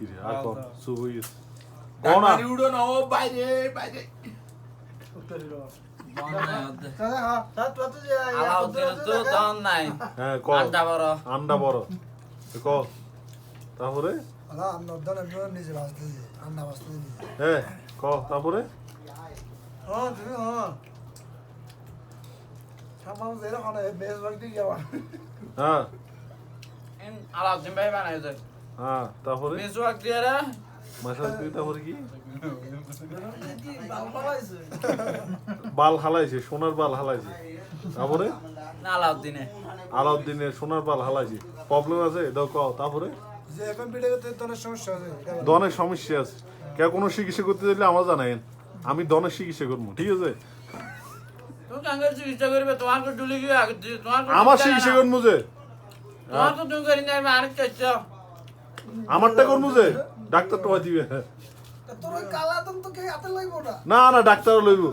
কি রে আর কর চুপ হয়ে গেছে কও না উড়ো না ও বাইরে বাইরে হ্যাঁ ক আন্ডা বড় ক তারপরে হ্যাঁ ক তারপরে হ্যাঁ আলাউদ্দিন ভাই বানাইছে হ্যাঁ তারপরে মিসওয়াক দিয়ে রে মাসাজ করে তারপরে কি বাল হালাইছে সোনার বাল হালাইছে তারপরে না আলাউদ্দিনে আলাউদ্দিনের সোনার বাল হালাইছে প্রবলেম আছে দাও ক তারপরে যে এখন ভিডিও করতে তোর সমস্যা আছে দনের সমস্যা আছে কে কোনো চিকিৎসা করতে দিলে আমার জানাইন আমি দনের চিকিৎসা করবো ঠিক আছে তুমি কাঙ্গাল চিকিৎসা করবে তোমার তো ডুলি গিয়ে তোমার আমার চিকিৎসা করবো যে তোমার তো তুমি করি না আমি আরেক চাইছো আমারটা করবো যে ডাক্তার তো দিবে তোর কালা তো কে হাতে লাগবো না না না ডাক্তার লইব